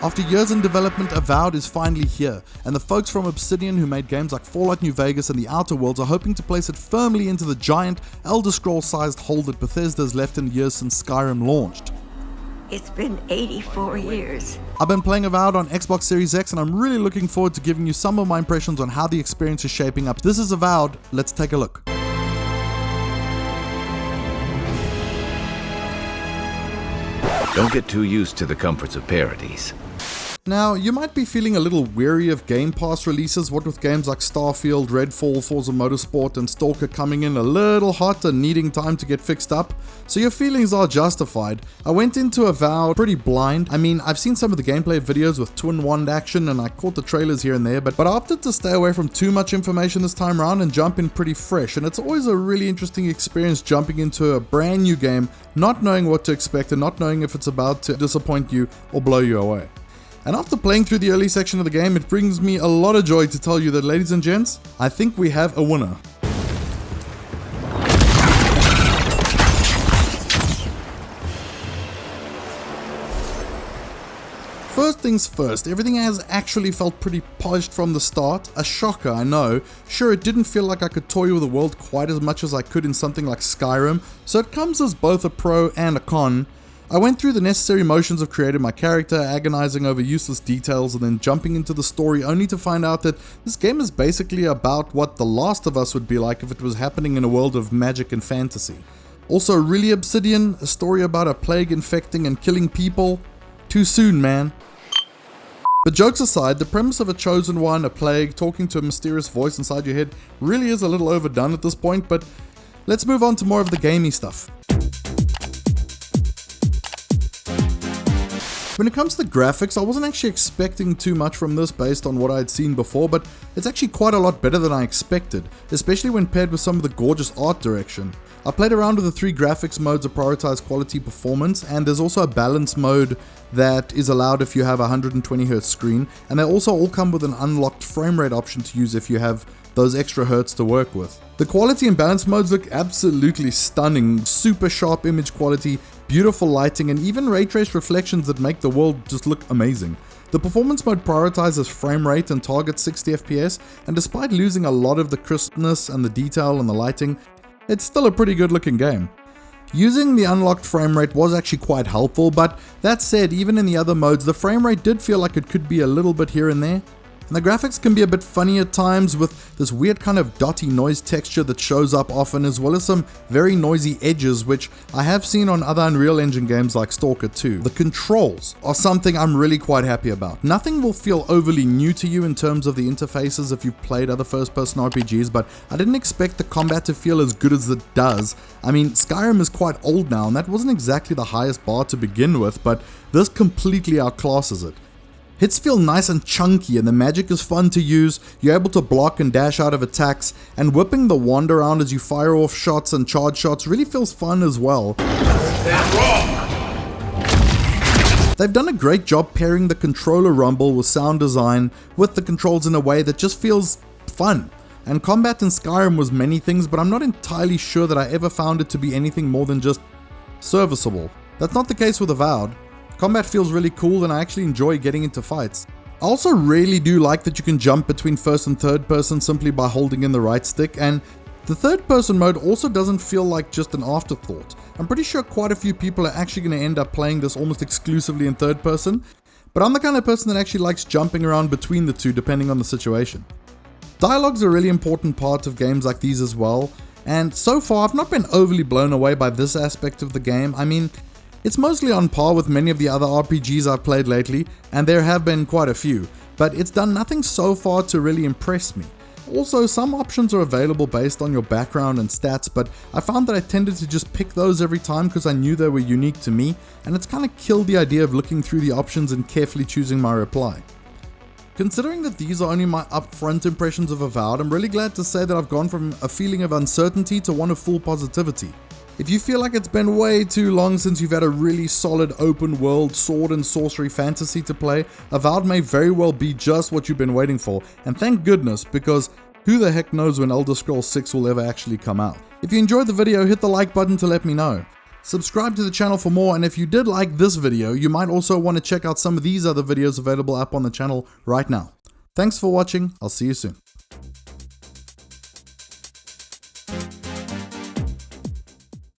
After years in development, Avowed is finally here, and the folks from Obsidian who made games like Fallout New Vegas and The Outer Worlds are hoping to place it firmly into the giant, Elder Scrolls-sized hole that Bethesda has left in the years since Skyrim launched. It's been 84 years. I've been playing Avowed on Xbox Series X, and I'm really looking forward to giving you some of my impressions on how the experience is shaping up. This is Avowed, let's take a look. Don't get too used to the comforts of Paradise. Now, you might be feeling a little weary of Game Pass releases, what with games like Starfield, Redfall, Forza Motorsport and Stalker coming in a little hot and needing time to get fixed up, so your feelings are justified. I went into Avowed pretty blind. I mean, I've seen some of the gameplay videos with twin wand action and I caught the trailers here and there, but I opted to stay away from too much information this time around and jump in pretty fresh, and it's always a really interesting experience jumping into a brand new game, not knowing what to expect and not knowing if it's about to disappoint you or blow you away. And after playing through the early section of the game, it brings me a lot of joy to tell you that, ladies and gents, I think we have a winner. First things first, everything has actually felt pretty polished from the start. A shocker, I know. Sure, it didn't feel like I could toy with the world quite as much as I could in something like Skyrim, so it comes as both a pro and a con. I went through the necessary motions of creating my character, agonizing over useless details, and then jumping into the story only to find out that this game is basically about what The Last of Us would be like if it was happening in a world of magic and fantasy. Also, really Obsidian, a story about a plague infecting and killing people? Too soon, man. But jokes aside, the premise of a chosen one, a plague, talking to a mysterious voice inside your head really is a little overdone at this point, but let's move on to more of the gamey stuff. When it comes to the graphics, I wasn't actually expecting too much from this based on what I had seen before, but it's actually quite a lot better than I expected, especially when paired with some of the gorgeous art direction. I played around with the 3 graphics modes to prioritize quality performance, and there's also a balance mode that is allowed if you have a 120Hz screen, and they also all come with an unlocked frame rate option to use if you have those extra hertz to work with. The quality and balance modes look absolutely stunning, super sharp image quality, beautiful lighting, and even ray trace reflections that make the world just look amazing. The performance mode prioritizes frame rate and targets 60 FPS, and despite losing a lot of the crispness and the detail and the lighting, it's still a pretty good looking game. Using the unlocked frame rate was actually quite helpful, but that said, even in the other modes, the frame rate did feel like it could be a little bit here and there. And the graphics can be a bit funny at times with this weird kind of dotty noise texture that shows up often, as well as some very noisy edges, which I have seen on other Unreal Engine games like Stalker 2. The controls are something I'm really quite happy about. Nothing will feel overly new to you in terms of the interfaces if you've played other first-person RPGs, but I didn't expect the combat to feel as good as it does. I mean, Skyrim is quite old now, and that wasn't exactly the highest bar to begin with, but this completely outclasses it. Hits feel nice and chunky, and the magic is fun to use. You're able to block and dash out of attacks, and whipping the wand around as you fire off shots and charge shots really feels fun as well. They've done a great job pairing the controller rumble with sound design with the controls in a way that just feels fun. And combat in Skyrim was many things, but I'm not entirely sure that I ever found it to be anything more than just serviceable. That's not the case with Avowed. Combat feels really cool, and I actually enjoy getting into fights. I also really do like that you can jump between first and third person simply by holding in the right stick, and the third person mode also doesn't feel like just an afterthought. I'm pretty sure quite a few people are actually going to end up playing this almost exclusively in third person, but I'm the kind of person that actually likes jumping around between the two depending on the situation. Dialogue's a really important part of games like these as well, and so far I've not been overly blown away by this aspect of the game. I mean, it's mostly on par with many of the other RPGs I've played lately, and there have been quite a few, but it's done nothing so far to really impress me. Also, some options are available based on your background and stats, but I found that I tended to just pick those every time because I knew they were unique to me, and it's kind of killed the idea of looking through the options and carefully choosing my reply. Considering that these are only my upfront impressions of Avowed, I'm really glad to say that I've gone from a feeling of uncertainty to one of full positivity. If you feel like it's been way too long since you've had a really solid open world sword and sorcery fantasy to play, Avowed may very well be just what you've been waiting for, and thank goodness, because who the heck knows when Elder Scrolls 6 will ever actually come out. If you enjoyed the video, hit the like button to let me know. Subscribe to the channel for more, and if you did like this video, you might also want to check out some of these other videos available up on the channel right now. Thanks for watching, I'll see you soon.